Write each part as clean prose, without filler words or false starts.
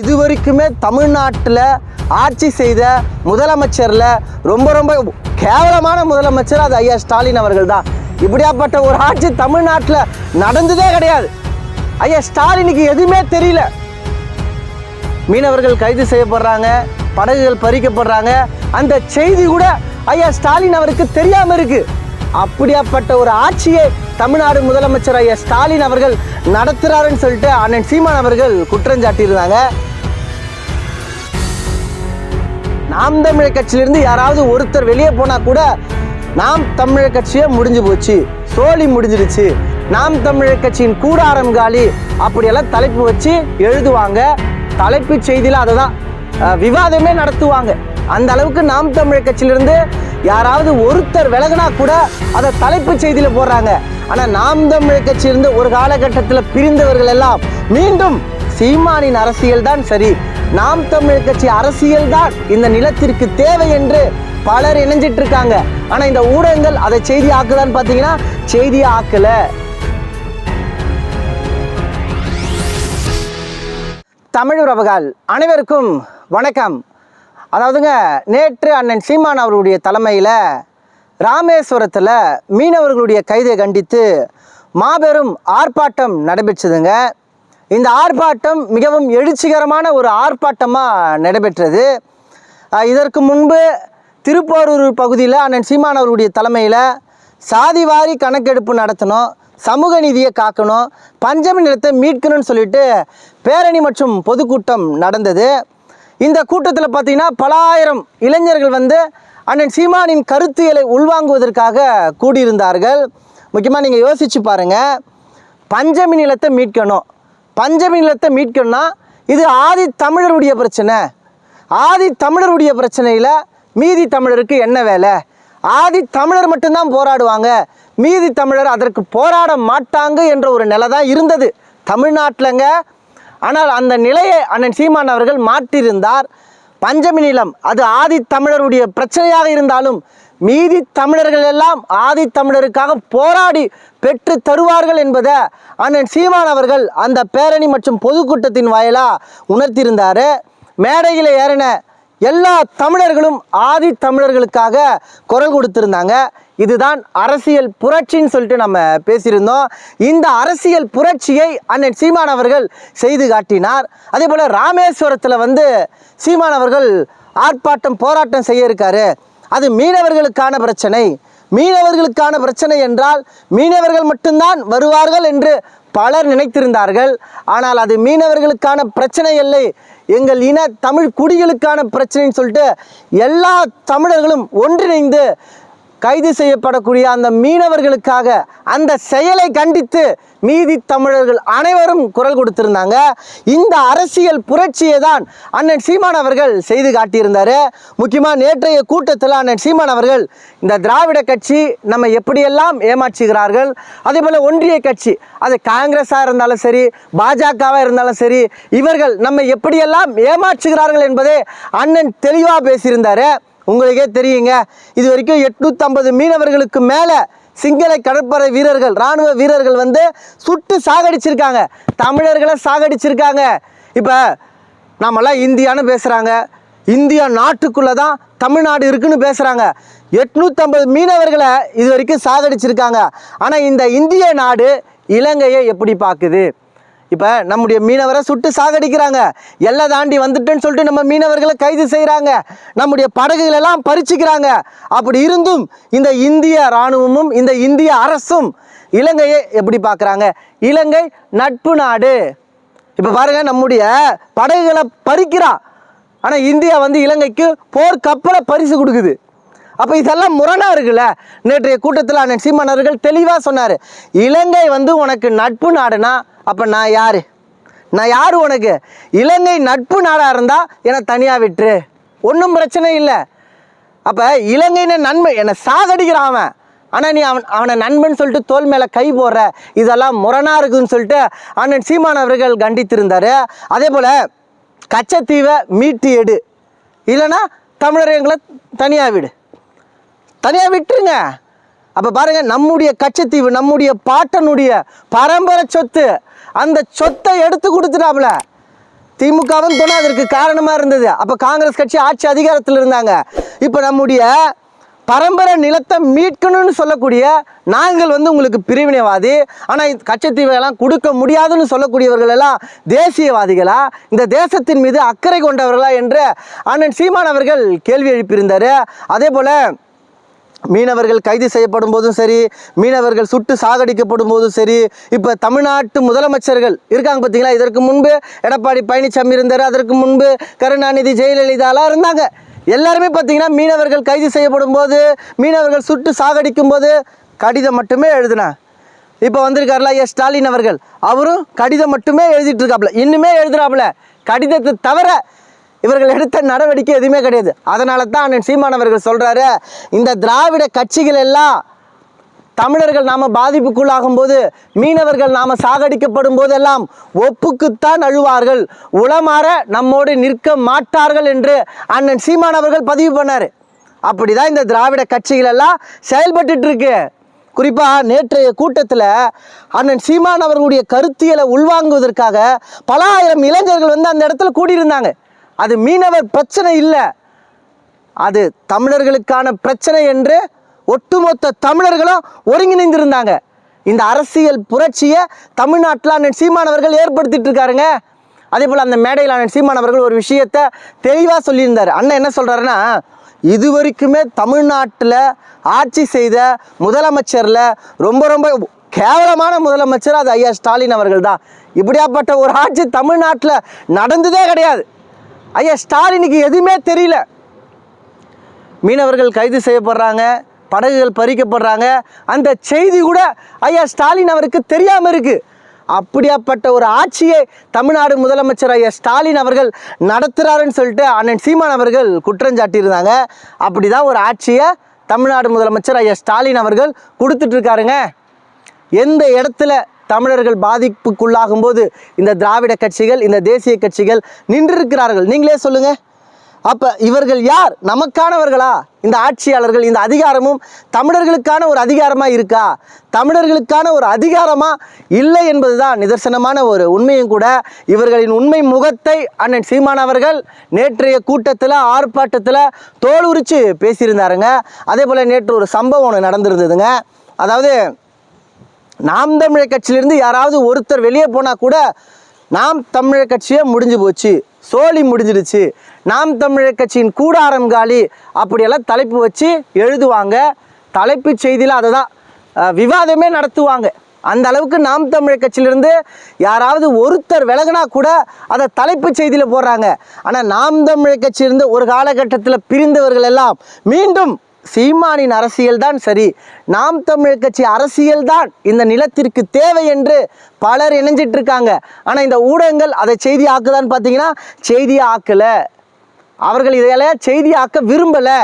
இதுவரைக்குமே தமிழ்நாட்டில் ஆட்சி செய்த முதலமைச்சரில் ரொம்ப கேவலமான முதலமைச்சர் அது ஐயா ஸ்டாலின் அவர்கள் தான். இப்படியாப்பட்ட ஒரு ஆட்சி தமிழ்நாட்டில் நடந்ததே கிடையாது. ஐயா ஸ்டாலினுக்கு எதுவுமே தெரியல. மீனவர்கள் கைது செய்யப்படுறாங்க, படகுகள் பறிக்கப்படுறாங்க, அந்த செய்தி கூட ஐயா ஸ்டாலின் அவருக்கு தெரியாம இருக்கு. அப்படியாப்பட்ட ஒரு ஆட்சியை தமிழ்நாடு முதலமைச்சர் ஐயா ஸ்டாலின் அவர்கள் நடத்துறாருன்னு சொல்லிட்டு அண்ணன் சீமான் அவர்கள் குற்றஞ்சாட்டியிருந்தாங்க. நாம் தமிழர் கட்சியிலிருந்து யாராவது ஒருத்தர் வெளியே போனா கூட நாம் தமிழர் கட்சியே முடிஞ்சு போச்சு, சோழி முடிஞ்சிருச்சு, நாம் தமிழர் கட்சியின் கூடாரம் காலி அப்படியெல்லாம் தலைப்பு வச்சு எழுதுவாங்க. தலைப்பு செய்தியில அதை தான் விவாதமே நடத்துவாங்க. அந்த அளவுக்கு நாம் தமிழர் கட்சியிலிருந்து யாராவது ஒருத்தர் விலகினா கூட அதை தலைப்பு செய்தியில போடுறாங்க. ஆனா நாம் தமிழர் கட்சியிலிருந்து ஒரு காலகட்டத்தில் பிரிந்தவர்கள் எல்லாம் மீண்டும் சீமானின் அரசியல் தான் சரி, நாம் தமிழர் கட்சி அரசியல் தான் இந்த நிலத்திற்கு தேவை என்று பலர் இணைஞ்சிட்டு இருக்காங்க. ஆனா இந்த ஊடகங்கள் அதை செய்தி ஆக்குதான்னு பாத்தீங்கன்னா செய்தியா ஆக்கல. தமிழ் உறவுகள் அனைவருக்கும் வணக்கம். அதாவதுங்க, நேற்று அண்ணன் சீமான் அவர்களுடைய தலைமையில் ராமேஸ்வரத்தில் மீனவர்களுடைய கைதை கண்டித்து மாபெரும் ஆர்ப்பாட்டம் நடைபெற்றதுங்க. இந்த ஆர்ப்பாட்டம் மிகவும் எழுச்சிகரமான ஒரு ஆர்ப்பாட்டமாக நடைபெற்றது. இதற்கு முன்பு திருப்போரூர் பகுதியில் அண்ணன் சீமான் அவர்களுடைய தலைமையில் சாதிவாரி கணக்கெடுப்பு நடத்தணும், சமூக நீதியை காக்கணும், பஞ்சமி நிலத்தை மீட்கணும்னு சொல்லிட்டு பேரணி மற்றும் பொதுக்கூட்டம் நடந்தது. இந்த கூட்டத்தில் பார்த்தீங்கன்னா பல ஆயிரம் இளைஞர்கள் அண்ணன் சீமானின் கருத்தியலை உள்வாங்குவதற்காக கூடியிருந்தார்கள். முக்கியமாக நீங்கள் யோசிச்சு பாருங்கள், பஞ்சமி நிலத்தை மீட்கணும், பஞ்சமி நிலத்தை மீட்கணும்னா இது ஆதி தமிழருடைய பிரச்சனை. ஆதி தமிழருடைய பிரச்சனையில் மீதி தமிழருக்கு என்ன வேலை? ஆதி தமிழர் மட்டும்தான் போராடுவாங்க, மீதி தமிழர் அதற்கு போராட மாட்டாங்க என்ற ஒரு நிலை தான் இருந்தது தமிழ்நாட்டிலங்க. ஆனால் அந்த நிலையை அண்ணன் சீமான் அவர்கள் மாற்றியிருந்தார். பஞ்சமி நிலம் அது ஆதி தமிழருடைய பிரச்சனையாக இருந்தாலும் மீதி தமிழர்கள் எல்லாம் ஆதி தமிழருக்காக போராடி பெற்று தருவார்கள் என்பதை அண்ணன் சீமான் அவர்கள் அந்த பேரணி மற்றும் பொதுக்கூட்டத்தின் வாயிலாக உணர்த்தியிருந்தார். மேடையில் ஏறின எல்லா தமிழர்களும் ஆதி தமிழர்களுக்காக குரல் கொடுத்திருந்தாங்க. இதுதான் அரசியல் புரட்சின்னு சொல்லிட்டு நம்ம பேசியிருந்தோம். இந்த அரசியல் புரட்சியை அண்ணன் சீமான் அவர்கள் செய்து காட்டினார். அதே போல் ராமேஸ்வரத்தில் சீமான் அவர்கள் ஆர்ப்பாட்டம் போராட்டம் செய்ய இருக்காரு. அது மீனவர்களுக்கான பிரச்சனை. மீனவர்களுக்கான பிரச்சனை என்றால் மீனவர்கள் மட்டும்தான் வருவார்கள் என்று பலர் நினைத்திருந்தார்கள். ஆனால் அது மீனவர்களுக்கான பிரச்சனை இல்லை, எங்கள் இன தமிழ் குடிகளுக்கான பிரச்சனைன்னு சொல்லிட்டு எல்லா தமிழர்களும் ஒன்றிணைந்து கைது செய்யப்படக்கூடிய அந்த மீனவர்களுக்காக அந்த செயலை கண்டித்து மீதி தமிழர்கள் அனைவரும் குரல் கொடுத்திருந்தாங்க. இந்த அரசியல் புரட்சியை தான் அண்ணன் சீமான் அவர்கள் செய்து காட்டியிருந்தார். முக்கியமாக நேற்றைய கூட்டத்தில் அண்ணன் சீமான் அவர்கள் இந்த திராவிட கட்சி நம்ம எப்படியெல்லாம் ஏமாற்றுகிறார்கள், அதே போல் ஒன்றிய கட்சி அது காங்கிரஸாக இருந்தாலும் சரி, பாஜகவாக இருந்தாலும் சரி, இவர்கள் நம்ம எப்படியெல்லாம் ஏமாற்றுகிறார்கள் என்பதை அண்ணன் தெளிவாக பேசியிருந்தார். உங்களுக்கே தெரியுங்க, இது வரைக்கும் 850 மீனவர்களுக்கு மேலே சிங்கள கடற்படை வீரர்கள், இராணுவ வீரர்கள் சுட்டு சாகடிச்சிருக்காங்க, தமிழர்களை சாகடிச்சிருக்காங்க. இப்போ நாமெல்லாம் இந்தியான்னு பேசுகிறாங்க, இந்தியா நாட்டுக்குள்ளே தான் தமிழ்நாடு இருக்குன்னு பேசுகிறாங்க. 850 மீனவர்களை இது வரைக்கும் சாகடிச்சிருக்காங்க. ஆனால் இந்த இந்திய நாடு இலங்கையை எப்படி பார்க்குது? இப்போ நம்முடைய மீனவரை சுட்டு சாகடிக்கிறாங்க, எல்லாம் தாண்டி வந்துட்டுன்னு சொல்லிட்டு நம்ம மீனவர்களை கைது செய்கிறாங்க, நம்முடைய படகுகளெல்லாம் பறிச்சுக்கிறாங்க. அப்படி இருந்தும் இந்த இந்திய இராணுவமும் இந்த இந்திய அரசும் இலங்கையை எப்படி பார்க்குறாங்க? இலங்கை நட்பு நாடு. இப்போ பாருங்கள், நம்முடைய படகுகளை பறிக்கிறான், ஆனால் இந்தியா இலங்கைக்கு போர் கப்பலை பரிசு கொடுக்குது. அப்போ இதெல்லாம் முரணாக இருக்குல்ல. நேற்றைய கூட்டத்தில் அண்ணன் சீமான் அவர்கள் தெளிவாக சொன்னார், இலங்கை உனக்கு நட்பு நாடுனா அப்போ நான் யார்? நான் யார் உனக்கு? இலங்கை நட்பு நாடாக இருந்தால் என்னை தனியாக விட்டுரு, ஒன்றும் பிரச்சனை இல்லை. அப்போ இலங்கைன்னு நண்பன் என்னை சாகடிக்கிறான் அவன், ஆனால் நீ அவனை நண்பன் சொல்லிட்டு தோல் மேலே கை போடுற, இதெல்லாம் முரணாக இருக்குதுன்னு சொல்லிட்டு அண்ணன் சீமான் அவர்கள் கண்டித்திருந்தார். அதே போல் கச்சத்தீவை மீட்டு எடு, இல்லைன்னா தமிழர்களை தனியாக விடு, தனியாக விட்டுருங்க. அப்போ பாருங்கள், நம்முடைய கச்சத்தீவு நம்முடைய பாட்டனுடைய பரம்பரை சொத்து, அந்த சொத்தை எடுத்து கொடுத்துட்டாப்புல. திமுகவும் துணை அதற்கு காரணமாக இருந்தது. அப்போ காங்கிரஸ் கட்சி ஆட்சி அதிகாரத்தில் இருந்தாங்க. இப்போ நம்முடைய பரம்பரை நிலத்தை மீட்கணும்னு சொல்லக்கூடிய நாங்கள் உங்களுக்கு பிரிவினைவாதி, ஆனால் கச்சத்தீவையெல்லாம் கொடுக்க முடியாதுன்னு சொல்லக்கூடியவர்கள் எல்லாம் தேசியவாதிகளா, இந்த தேசத்தின் மீது அக்கறை கொண்டவர்களா என்று அண்ணன் சீமான் அவர்கள் கேள்வி எழுப்பியிருந்தார். அதே போல் மீனவர்கள் கைது செய்யப்படும் போதும் சரி, மீனவர்கள் சுட்டு சாகடிக்கப்படும் போதும் சரி, இப்போ தமிழ்நாட்டு முதலமைச்சர்கள் இருக்காங்க பார்த்தீங்களா, இதற்கு முன்பு எடப்பாடி பழனிசாமி இருந்தார், அதற்கு முன்பு கருணாநிதி, ஜெயலலிதாலாம் இருந்தாங்க. எல்லாருமே பார்த்தீங்கன்னா மீனவர்கள் கைது செய்யப்படும் போது, மீனவர்கள் சுட்டு சாகடிக்கும் போது கடிதம் மட்டுமே எழுதுனா. இப்போ வந்திருக்காருல ஐயா ஸ்டாலின் அவர்கள், அவரும் கடிதம் மட்டுமே எழுதிட்டு இருக்காப்புல, இன்னுமே எழுதுறாப்புல. கடிதத்தை தவிர இவர்கள் எடுத்த நடவடிக்கை எதுவுமே கிடையாது. அதனால தான் அண்ணன் சீமான் அவர்கள் சொல்கிறாரு, இந்த திராவிட கட்சிகள் எல்லாம் தமிழர்கள் நாம் பாதிப்புக்குள்ளாகும் போது, மீனவர்கள் நாம் சாகடிக்கப்படும் போதெல்லாம் ஒப்புக்குத்தான் அழுவார்கள், உளமாற நம்மோடு நிற்க மாட்டார்கள் என்று அண்ணன் சீமான் அவர்கள் பதிவு பண்ணார். அப்படி தான் இந்த திராவிட கட்சிகள் எல்லாம் செயல்பட்டு இருக்கு. குறிப்பாக நேற்றைய கூட்டத்தில் அண்ணன் சீமான் அவர்களுடைய கருத்தியலை உள்வாங்குவதற்காக பல ஆயிரம் இளைஞர்கள் அந்த இடத்துல கூடியிருந்தாங்க. அது மீனவர் பிரச்சனை இல்லை, அது தமிழர்களுக்கான பிரச்சனை என்று ஒட்டுமொத்த தமிழர்களும் ஒருங்கிணைந்திருந்தாங்க. இந்த அரசியல் புரட்சியை தமிழ்நாட்டில் அண்ணன் சீமான் அவர்கள் ஏற்படுத்திட்டு இருக்காருங்க. அதே போல் அந்த மேடையில் அண்ணன் சீமான் அவர்கள் ஒரு விஷயத்தை தெளிவாக சொல்லியிருந்தார். அண்ணன் என்ன சொல்கிறாருன்னா, இது வரைக்குமே தமிழ்நாட்டில் ஆட்சி செய்த முதலமைச்சரில் ரொம்ப ரொம்ப கேவலமான முதலமைச்சர் அது ஐயா ஸ்டாலின் அவர்கள் தான். இப்படியாப்பட்ட ஒரு ஆட்சி தமிழ்நாட்டில் நடந்ததே கிடையாது. ஐயா ஸ்டாலினுக்கு எதுவுமே தெரியல. மீனவர்கள் கைது செய்யப்படுறாங்க, படகுகள் பறிக்கப்படுறாங்க, அந்த செய்தி கூட ஐயா ஸ்டாலின் அவருக்கு தெரியாமல் இருக்குது. அப்படியாப்பட்ட ஒரு ஆட்சியை தமிழ்நாடு முதலமைச்சர் ஐயா ஸ்டாலின் அவர்கள் நடத்துகிறாருன்னு சொல்லிட்டு அண்ணன் சீமான் அவர்கள் குற்றஞ்சாட்டியிருந்தாங்க. அப்படி தான் ஒரு ஆட்சியை தமிழ்நாடு முதலமைச்சர் ஐயா ஸ்டாலின் அவர்கள் கொடுத்துட்ருக்காருங்க. எந்த இடத்துல தமிழர்கள் பாதிப்புக்குள்ளாகும் போது இந்த திராவிட கட்சிகள், இந்த தேசிய கட்சிகள் நின்றிருக்கிறார்கள்? நீங்களே சொல்லுங்கள். அப்போ இவர்கள் யார்? நமக்கானவர்களா? இந்த ஆட்சியாளர்கள், இந்த அதிகாரமும் தமிழர்களுக்கான ஒரு அதிகாரமாக இருக்கா? தமிழர்களுக்கான ஒரு அதிகாரமாக இல்லை என்பது தான் நிதர்சனமான ஒரு உண்மையும் கூட. இவர்களின் உண்மை முகத்தை அண்ணன் சீமான் அவர்கள் நேற்றைய கூட்டத்தில், ஆர்ப்பாட்டத்தில் தோல் உரித்து பேசியிருந்தாருங்க. அதே போல் நேற்று ஒரு சம்பவம் ஒன்று நடந்திருந்ததுங்க. அதாவது நாம் தமிழர் கட்சியிலிருந்து யாராவது ஒருத்தர் வெளியே போனால் கூட நாம் தமிழர் கட்சியே முடிஞ்சு போச்சு, சோழி முடிஞ்சிடுச்சு, நாம் தமிழர் கட்சியின் கூடாரம் காலி அப்படியெல்லாம் தலைப்பு வச்சு எழுதுவாங்க. தலைப்பு செய்தியில் அதை தான் விவாதமே நடத்துவாங்க. அந்த அளவுக்கு நாம் தமிழர் கட்சியிலிருந்து யாராவது ஒருத்தர் விலகினா கூட அதை தலைப்பு செய்தியில் போடுறாங்க. ஆனால் நாம் தமிழர் கட்சியிலிருந்து ஒரு காலகட்டத்தில் பிரிந்தவர்கள் எல்லாம் மீண்டும் சீமானின் அரசியல் தான் சரி, நாம் தமிழர் கட்சி அரசியல் தான் இந்த நிலத்திற்கு தேவை என்று பலர் இணைஞ்சிட்டு இருக்காங்க. ஆனால் இந்த ஊடகங்கள் அதை செய்தி ஆக்குதான்னு பார்த்தீங்கன்னா செய்தியை ஆக்கலை. அவர்கள் இதையெல்லாம் செய்தி ஆக்க விரும்பலை.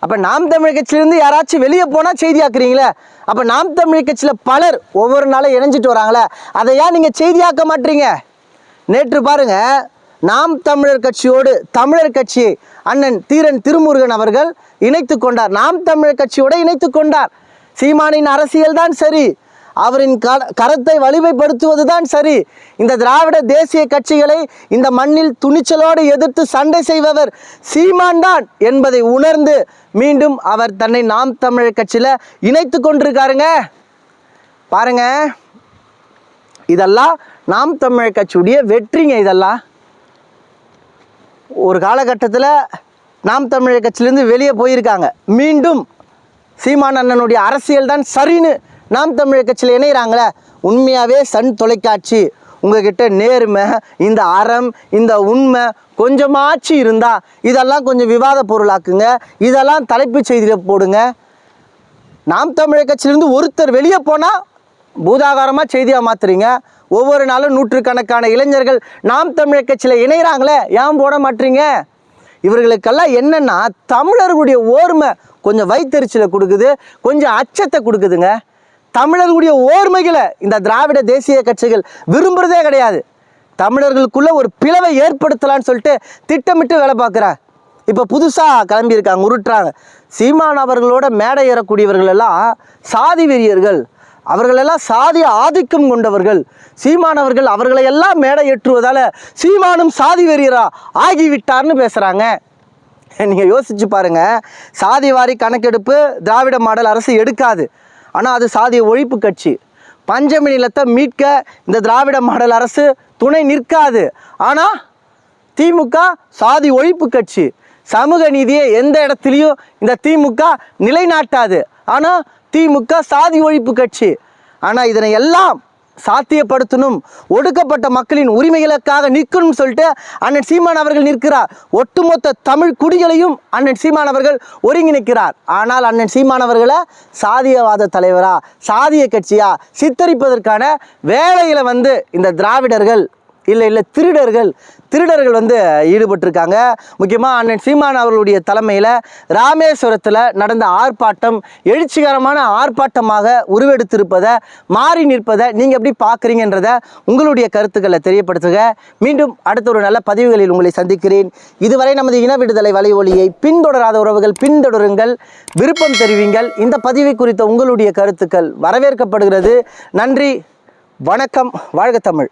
அப்போ நாம் தமிழர் கட்சியிலேருந்து யாராச்சும் வெளியே போனால் செய்தி ஆக்குறீங்களே, அப்போ நாம் தமிழர் கட்சியில் பலர் ஒவ்வொரு நாளும் இணைஞ்சிட்டு வராங்களே, அதை ஏன் நீங்கள் செய்தியாக்க மாட்டீங்க? நேற்று பாருங்க, நாம் தமிழர் கட்சியோடு தமிழர் கட்சியை அண்ணன் தீரன் திருமுருகன் அவர்கள் இணைத்து கொண்டார். நாம் தமிழர் கட்சியோடு இணைத்து கொண்டார். சீமானின் அரசியல் தான் சரி, அவரின் கரத்தை வலிமைப்படுத்துவது தான் சரி. இந்த திராவிட தேசிய கட்சிகளை இந்த மண்ணில் துணிச்சலோடு எதிர்த்து சண்டை செய்பவர் சீமான் தான் என்பதை உணர்ந்து மீண்டும் அவர் தன்னை நாம் தமிழர் கட்சியில் இணைத்து கொண்டிருக்காருங்க. பாருங்க, இதெல்லாம் நாம் தமிழர் கட்சியுடைய வெற்றிங்க. இதெல்லாம் ஒரு காலகட்டத்தில் நாம் தமிழர் கட்சியிலேருந்து வெளியே போயிருக்காங்க, மீண்டும் சீமான் அண்ணனுடைய அரசியல் தான் சரின்னு நாம் தமிழர் கட்சியில் இணைகிறாங்களே. உண்மையாகவே சன் தொலைக்காட்சி உங்ககிட்ட நேர்மை, இந்த அறம், இந்த உண்மை கொஞ்சமாச்சு இருந்தால் இதெல்லாம் கொஞ்சம் விவாத பொருளாக்குங்க, இதெல்லாம் தலைப்பு செய்தியில் போடுங்க. நாம் தமிழர் கட்சியிலேருந்து ஒருத்தர் வெளியே போனால் பூதாகாரமாக செய்தியாக மாற்றுறீங்க. ஒவ்வொரு நாளும் நூற்றுக்கணக்கான இளைஞர்கள் நாம் தமிழர் கட்சியில் இணைகிறாங்களே, ஏன் போட மாட்டீங்க? இவர்களுக்கெல்லாம் என்னென்னா தமிழர்களுடைய ஓர்மை கொஞ்சம் வைத்தறிச்சலை கொடுக்குது, கொஞ்சம் அச்சத்தை கொடுக்குதுங்க. தமிழர்களுடைய ஓர்மைகளை இந்த திராவிட தேசிய கட்சிகள் விரும்புகிறதே கிடையாது. தமிழர்களுக்குள்ள ஒரு பிளவை ஏற்படுத்தலான்னு சொல்லிட்டு திட்டமிட்டு வேலை பார்க்குறாங்க. இப்போ புதுசாக கிளம்பியிருக்காங்க, உருட்டுறாங்க. சீமான் அவர்களோட மேடை ஏறக்கூடியவர்கள் எல்லாம் சாதி வெறியர்கள், அவர்களெல்லாம் சாதி ஆதிக்கம் கொண்டவர்கள். சீமானவர்கள் அவர்களை எல்லாம் மேடை ஏற்றுவதால சீமானும் சாதி வெறியரா ஆகிவிட்டார்னு பேசுகிறாங்க. நீங்கள் யோசிச்சு பாருங்க, சாதி வாரி கணக்கெடுப்பு திராவிட மாடல் அரசு எடுக்காது. ஆனால் அது சாதிய ஒழிப்பு கட்சி. பஞ்சமி நிலத்தை மீட்க இந்த திராவிட மாடல் அரசு துணை நிற்காது. ஆனால் திமுக சாதி ஒழிப்பு கட்சி. சமூக நீதியை எந்த இடத்துலையும் இந்த திமுக நிலைநாட்டாது. ஆனால் திமுக சாதி ஒழிப்பு கட்சி. ஆனால் இதனை எல்லாம் சாத்தியப்படுத்தணும், ஒடுக்கப்பட்ட மக்களின் உரிமைகளுக்காக நிற்கணும்னு சொல்லிட்டு அண்ணன் சீமான் அவர்கள் நிற்கிறார். ஒட்டுமொத்த தமிழ் குடிகளையும் அண்ணன் சீமான் அவர்கள் ஒருங்கிணைக்கிறார். ஆனால் அண்ணன் சீமான் அவர்களை சாதியவாத தலைவரா, சாதிய கட்சியா சித்தரிப்பதற்கான வேலையில் இந்த திராவிடர்கள் இல்லை திருடர்கள் ஈடுபட்டிருக்காங்க. முக்கியமாக அண்ணன் சீமான் அவர்களுடைய தலைமையில் ராமேஸ்வரத்தில் நடந்த ஆர்ப்பாட்டம் எழுச்சிகரமான ஆர்ப்பாட்டமாக உருவெடுத்திருப்பதை, மாறி நிற்பதை நீங்கள் எப்படி பார்க்குறீங்கன்றதை உங்களுடைய கருத்துக்களை தெரியப்படுத்துக. மீண்டும் அடுத்த ஒரு நல்ல பதிவுகளில் உங்களை சந்திக்கிறேன். இதுவரை நமது இன விடுதலை வலை ஒலியை பின்தொடராத உறவுகள் பின்தொடருங்கள், விருப்பம் தெரிவிங்கள். இந்த பதிவை குறித்த உங்களுடைய கருத்துக்கள் வரவேற்கப்படுகிறது. நன்றி, வணக்கம், வாழ்க தமிழ்.